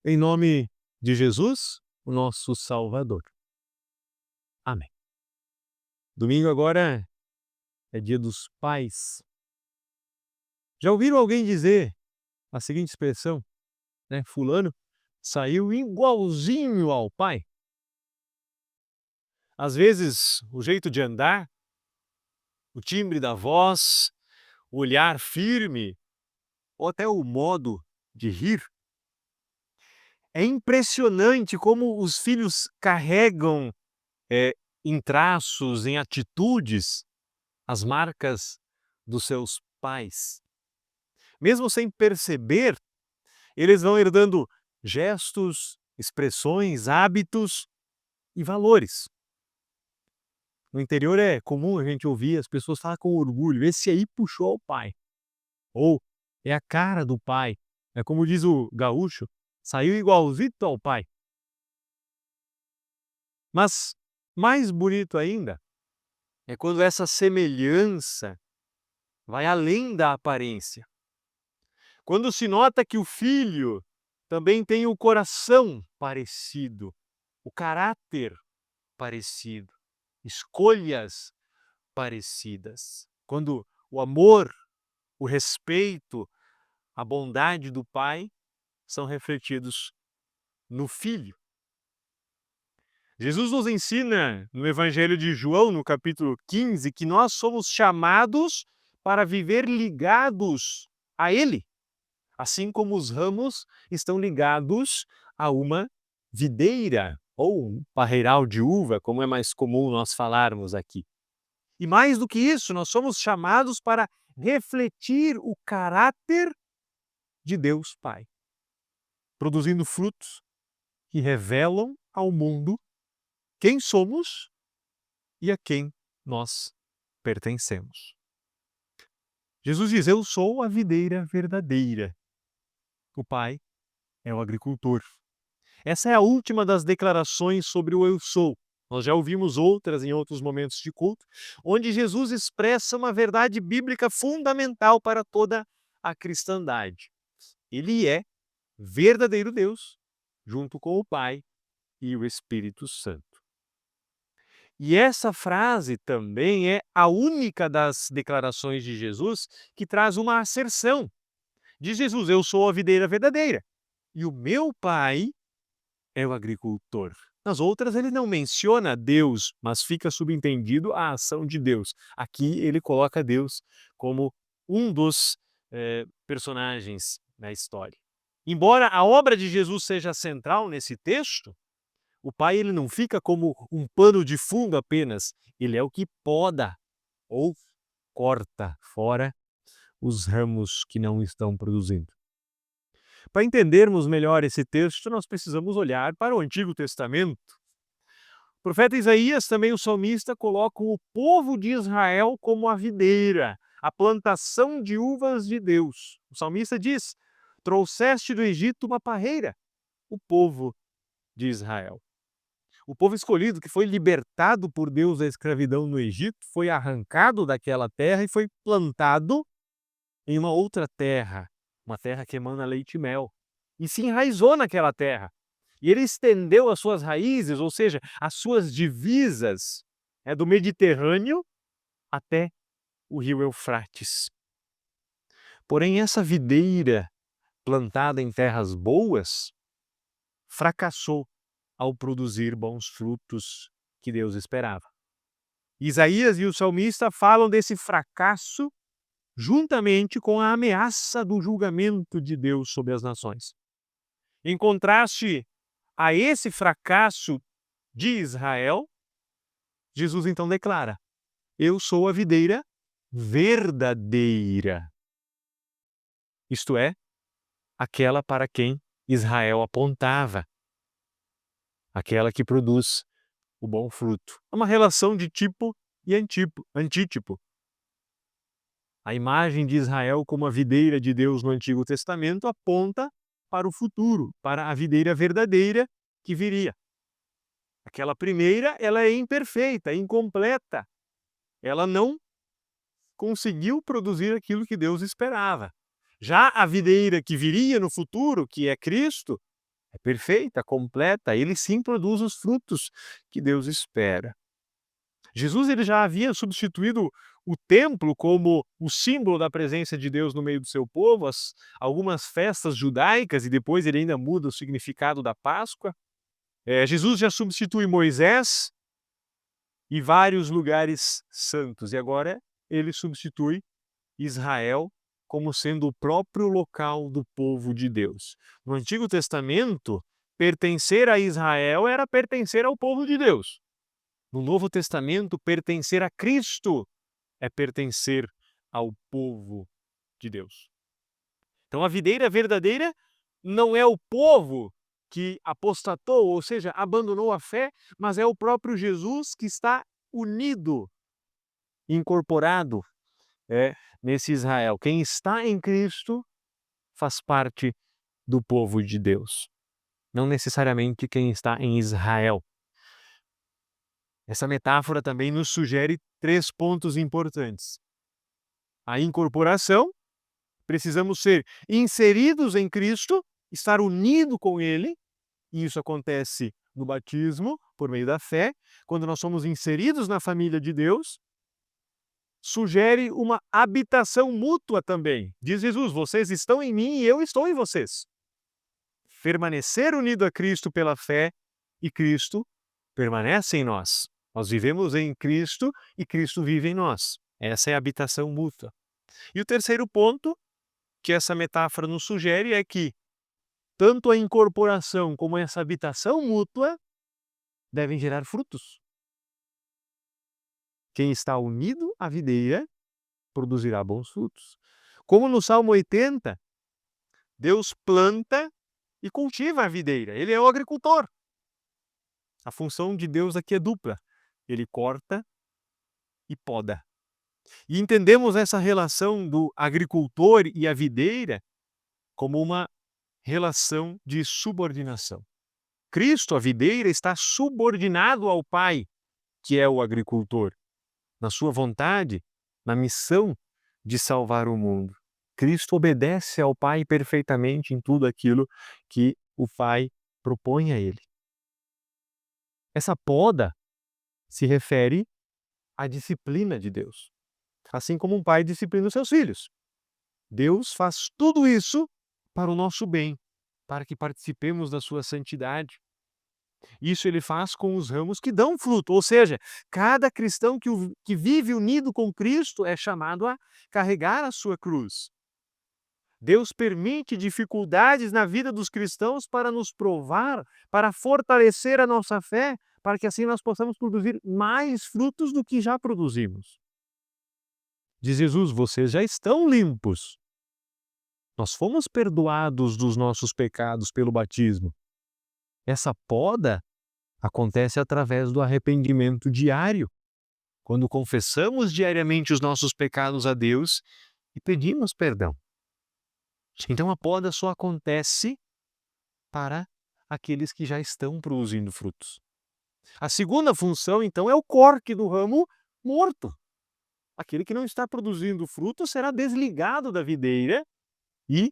Em nome de Jesus, o nosso Salvador. Amém. Domingo agora é dia dos pais. Já ouviram alguém dizer a seguinte expressão, né? Fulano saiu igualzinho ao pai. Às vezes, o jeito de andar, o timbre da voz, o olhar firme, ou até o modo de rir. É impressionante como os filhos carregam em traços, em atitudes, as marcas dos seus pais. Mesmo sem perceber, eles vão herdando gestos, expressões, hábitos e valores. No interior é comum a gente ouvir as pessoas falar com orgulho: esse aí puxou o pai. Ou é a cara do pai. É como diz o gaúcho, saiu igualzito ao pai. Mas mais bonito ainda é quando essa semelhança vai além da aparência. Quando se nota que o filho também tem o coração parecido, o caráter parecido, escolhas parecidas. Quando o amor, o respeito, a bondade do pai são refletidos no filho. Jesus nos ensina no Evangelho de João, no capítulo 15, que nós somos chamados para viver ligados a Ele, assim como os ramos estão ligados a uma videira ou um parreiral de uva, como é mais comum nós falarmos aqui. E mais do que isso, nós somos chamados para refletir o caráter de Deus Pai, produzindo frutos que revelam ao mundo quem somos e a quem nós pertencemos. Jesus diz: eu sou a videira verdadeira. O Pai é o agricultor. Essa é a última das declarações sobre o eu sou. Nós já ouvimos outras em outros momentos de culto, onde Jesus expressa uma verdade bíblica fundamental para toda a cristandade. Ele é verdadeiro Deus, junto com o Pai e o Espírito Santo. E essa frase também é a única das declarações de Jesus que traz uma asserção. Diz Jesus: eu sou a videira verdadeira e o meu Pai é o agricultor. Nas outras ele não menciona Deus, mas fica subentendido a ação de Deus. Aqui ele coloca Deus como um dos personagens da história. Embora a obra de Jesus seja central nesse texto, o Pai ele não fica como um pano de fundo apenas, ele é o que poda ou corta fora os ramos que não estão produzindo. Para entendermos melhor esse texto, nós precisamos olhar para o Antigo Testamento. O profeta Isaías, também o salmista, colocam o povo de Israel como a videira, a plantação de uvas de Deus. O salmista diz: trouxeste do Egito uma parreira, o povo de Israel. O povo escolhido, que foi libertado por Deus da escravidão no Egito, foi arrancado daquela terra e foi plantado em uma outra terra, uma terra que emana leite e mel, e se enraizou naquela terra. E ele estendeu as suas raízes, ou seja, as suas divisas, do Mediterrâneo até o rio Eufrates. Porém, essa videira plantada em terras boas fracassou ao produzir bons frutos que Deus esperava. Isaías e o salmista falam desse fracasso juntamente com a ameaça do julgamento de Deus sobre as nações. Em contraste a esse fracasso de Israel, Jesus então declara: eu sou a videira verdadeira. Isto é, aquela para quem Israel apontava, aquela que produz o bom fruto. É uma relação de tipo e antítipo. A imagem de Israel como a videira de Deus no Antigo Testamento aponta para o futuro, para a videira verdadeira que viria. Aquela primeira, ela é imperfeita, incompleta. Ela não conseguiu produzir aquilo que Deus esperava. Já a videira que viria no futuro, que é Cristo, é perfeita, completa, ele sim produz os frutos que Deus espera. Jesus ele já havia substituído o templo como o símbolo da presença de Deus no meio do seu povo, algumas festas judaicas, e depois ele ainda muda o significado da Páscoa. Jesus já substitui Moisés e vários lugares santos, e agora ele substitui Israel como sendo o próprio local do povo de Deus. No Antigo Testamento, pertencer a Israel era pertencer ao povo de Deus. No Novo Testamento, pertencer a Cristo é pertencer ao povo de Deus. Então, a videira verdadeira não é o povo que apostatou, ou seja, abandonou a fé, mas é o próprio Jesus que está unido, incorporado nesse Israel. Quem está em Cristo faz parte do povo de Deus, não necessariamente quem está em Israel. Essa metáfora também nos sugere 3 pontos importantes. A incorporação, precisamos ser inseridos em Cristo, estar unido com Ele, e isso acontece no batismo, por meio da fé. Quando nós somos inseridos na família de Deus, sugere uma habitação mútua também. Diz Jesus: vocês estão em mim e eu estou em vocês. Permanecer unido a Cristo pela fé e Cristo permanece em nós. Nós vivemos em Cristo e Cristo vive em nós. Essa é a habitação mútua. E o terceiro ponto que essa metáfora nos sugere é que tanto a incorporação como essa habitação mútua devem gerar frutos. Quem está unido à videira produzirá bons frutos. Como no Salmo 80, Deus planta e cultiva a videira. Ele é o agricultor. A função de Deus aqui é dupla. Ele corta e poda. E entendemos essa relação do agricultor e a videira como uma relação de subordinação. Cristo, a videira, está subordinado ao Pai, que é o agricultor, na sua vontade, na missão de salvar o mundo. Cristo obedece ao Pai perfeitamente em tudo aquilo que o Pai propõe a ele. Essa poda se refere à disciplina de Deus, assim como um pai disciplina os seus filhos. Deus faz tudo isso para o nosso bem, para que participemos da sua santidade. Isso ele faz com os ramos que dão fruto, ou seja, cada cristão que vive unido com Cristo é chamado a carregar a sua cruz. Deus permite dificuldades na vida dos cristãos para nos provar, para fortalecer a nossa fé, para que assim nós possamos produzir mais frutos do que já produzimos. Diz Jesus: vocês já estão limpos. Nós fomos perdoados dos nossos pecados pelo batismo. Essa poda acontece através do arrependimento diário, quando confessamos diariamente os nossos pecados a Deus e pedimos perdão. Então a poda só acontece para aqueles que já estão produzindo frutos. A segunda função, então, é o corte do ramo morto. Aquele que não está produzindo fruto será desligado da videira e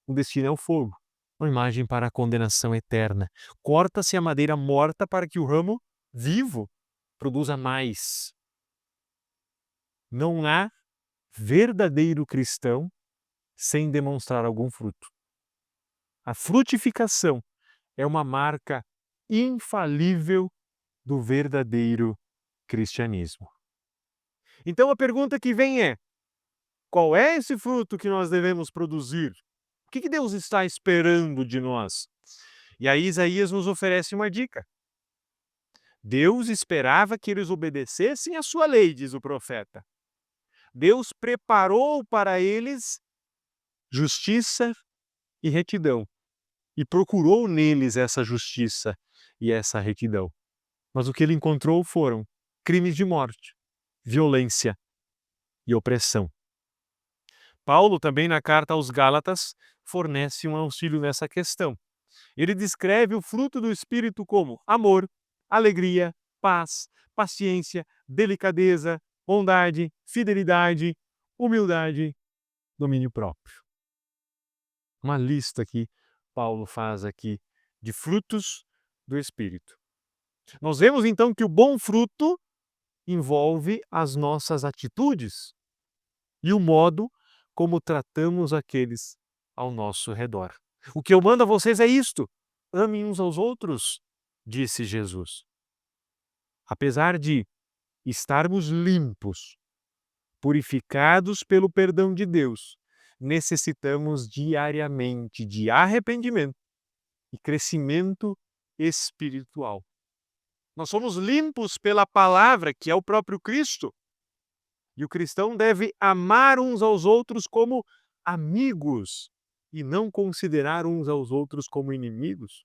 o destino é o fogo, uma imagem para a condenação eterna. Corta-se a madeira morta para que o ramo vivo produza mais. Não há verdadeiro cristão sem demonstrar algum fruto. A frutificação é uma marca infalível do verdadeiro cristianismo. Então a pergunta que vem é: qual é esse fruto que nós devemos produzir? O que Deus está esperando de nós? E aí Isaías nos oferece uma dica. Deus esperava que eles obedecessem a sua lei, diz o profeta. Deus preparou para eles justiça e retidão, e procurou neles essa justiça e essa retidão. Mas o que ele encontrou foram crimes de morte, violência e opressão. Paulo, também na carta aos Gálatas, fornece um auxílio nessa questão. Ele descreve o fruto do Espírito como amor, alegria, paz, paciência, delicadeza, bondade, fidelidade, humildade, domínio próprio. Uma lista que Paulo faz aqui de frutos do Espírito. Nós vemos então que o bom fruto envolve as nossas atitudes e o modo como tratamos aqueles ao nosso redor. O que eu mando a vocês é isto: amem uns aos outros, disse Jesus. Apesar de estarmos limpos, purificados pelo perdão de Deus, necessitamos diariamente de arrependimento e crescimento espiritual. Nós somos limpos pela palavra, que é o próprio Cristo. E o cristão deve amar uns aos outros como amigos e não considerar uns aos outros como inimigos.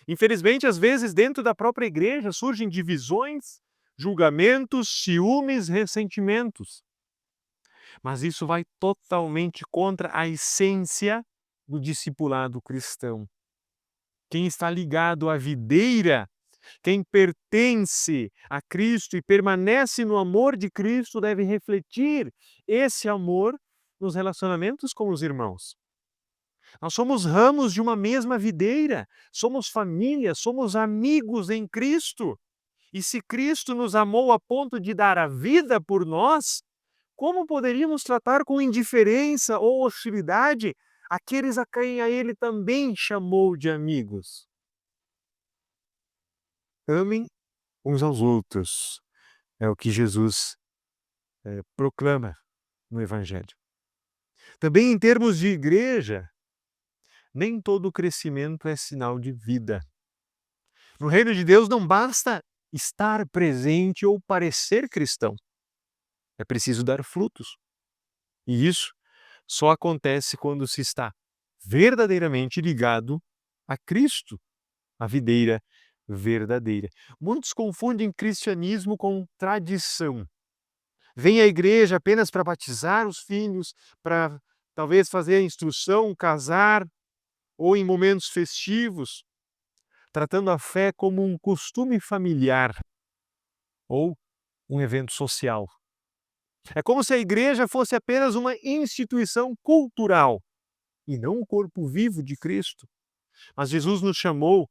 Infelizmente, às vezes, dentro da própria igreja surgem divisões, julgamentos, ciúmes, ressentimentos. Mas isso vai totalmente contra a essência do discipulado cristão. Quem está ligado à videira, quem pertence a Cristo e permanece no amor de Cristo, deve refletir esse amor nos relacionamentos com os irmãos. Nós somos ramos de uma mesma videira, somos família, somos amigos em Cristo. E se Cristo nos amou a ponto de dar a vida por nós, como poderíamos tratar com indiferença ou hostilidade aqueles a quem Ele também chamou de amigos? Amem uns aos outros. É o que Jesus proclama no Evangelho. Também em termos de igreja, nem todo crescimento é sinal de vida. No reino de Deus não basta estar presente ou parecer cristão. É preciso dar frutos. E isso só acontece quando se está verdadeiramente ligado a Cristo, a videira verdadeira. Muitos confundem cristianismo com tradição. Vem à igreja apenas para batizar os filhos, para talvez fazer a instrução, casar, ou em momentos festivos, tratando a fé como um costume familiar ou um evento social. É como se a igreja fosse apenas uma instituição cultural e não o corpo vivo de Cristo. Mas Jesus nos chamou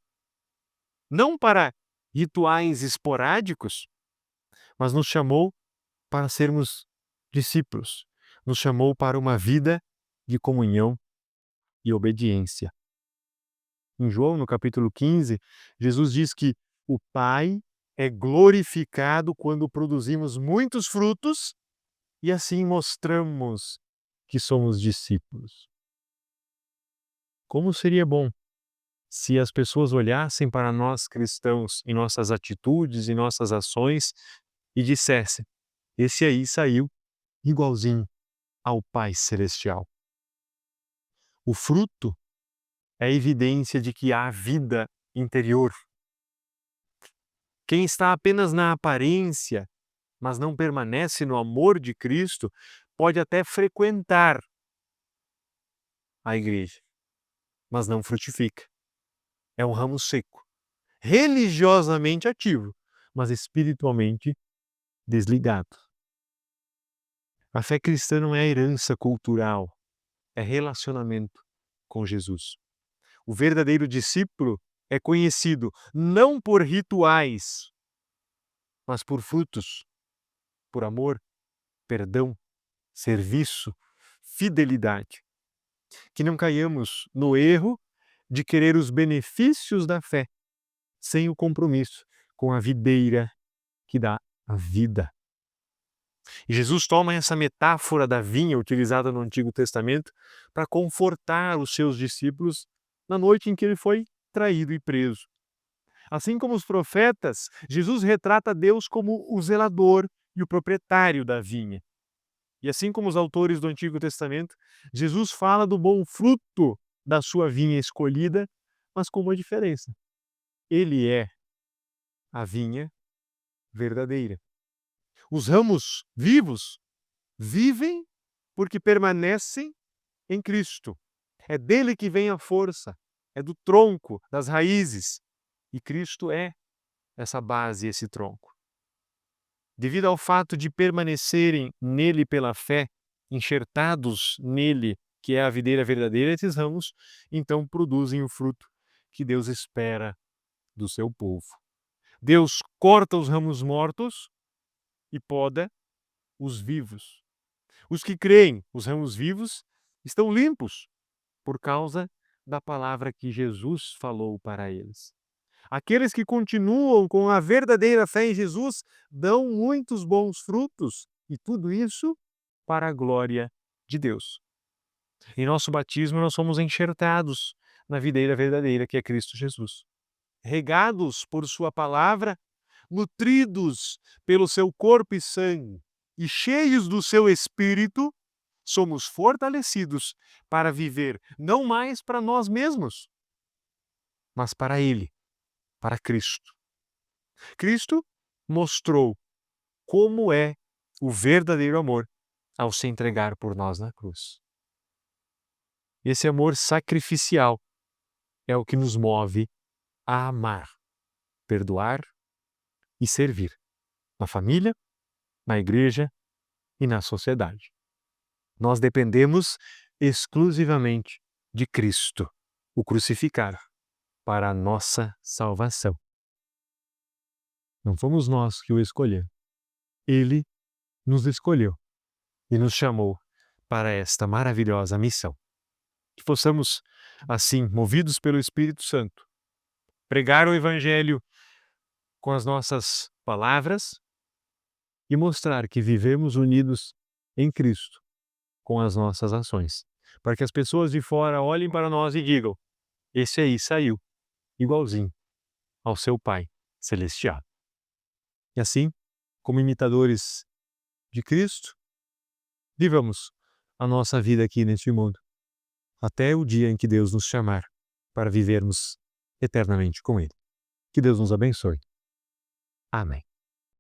não para rituais esporádicos, mas nos chamou para sermos discípulos. Nos chamou para uma vida de comunhão e obediência. Em João, no capítulo 15, Jesus diz que o Pai é glorificado quando produzimos muitos frutos e assim mostramos que somos discípulos. Como seria bom se as pessoas olhassem para nós cristãos em nossas atitudes e nossas ações e dissessem: esse aí saiu igualzinho ao Pai Celestial. O fruto é evidência de que há vida interior. Quem está apenas na aparência, mas não permanece no amor de Cristo, pode até frequentar a igreja, mas não frutifica. É um ramo seco, religiosamente ativo, mas espiritualmente desligado. A fé cristã não é herança cultural, é relacionamento com Jesus. O verdadeiro discípulo é conhecido não por rituais, mas por frutos, por amor, perdão, serviço, fidelidade. Que não caiamos no erro de querer os benefícios da fé sem o compromisso com a videira que dá a vida. E Jesus toma essa metáfora da vinha utilizada no Antigo Testamento para confortar os seus discípulos na noite em que ele foi traído e preso. Assim como os profetas, Jesus retrata Deus como o zelador e o proprietário da vinha. E assim como os autores do Antigo Testamento, Jesus fala do bom fruto da sua vinha escolhida, mas com uma diferença. Ele é a vinha verdadeira. Os ramos vivos vivem porque permanecem em Cristo. É dele que vem a força, é do tronco, das raízes. E Cristo é essa base, esse tronco. Devido ao fato de permanecerem nele pela fé, enxertados nele, que é a videira verdadeira, esses ramos então produzem o fruto que Deus espera do seu povo. Deus corta os ramos mortos e poda os vivos. Os que creem, os ramos vivos, estão limpos por causa da palavra que Jesus falou para eles. Aqueles que continuam com a verdadeira fé em Jesus dão muitos bons frutos, e tudo isso para a glória de Deus. Em nosso batismo, nós somos enxertados na videira verdadeira, que é Cristo Jesus. Regados por sua palavra, nutridos pelo seu corpo e sangue e cheios do seu espírito, somos fortalecidos para viver não mais para nós mesmos, mas para Ele, para Cristo. Cristo mostrou como é o verdadeiro amor ao se entregar por nós na cruz. Esse amor sacrificial é o que nos move a amar, perdoar e servir na família, na igreja e na sociedade. Nós dependemos exclusivamente de Cristo, o crucificado, para a nossa salvação. Não fomos nós que o escolhemos. Ele nos escolheu e nos chamou para esta maravilhosa missão. Que possamos, assim, movidos pelo Espírito Santo, pregar o Evangelho com as nossas palavras e mostrar que vivemos unidos em Cristo com as nossas ações, para que as pessoas de fora olhem para nós e digam: esse aí saiu igualzinho ao seu Pai Celestial. E assim, como imitadores de Cristo, vivamos a nossa vida aqui neste mundo, até o dia em que Deus nos chamar para vivermos eternamente com Ele. Que Deus nos abençoe. Amém.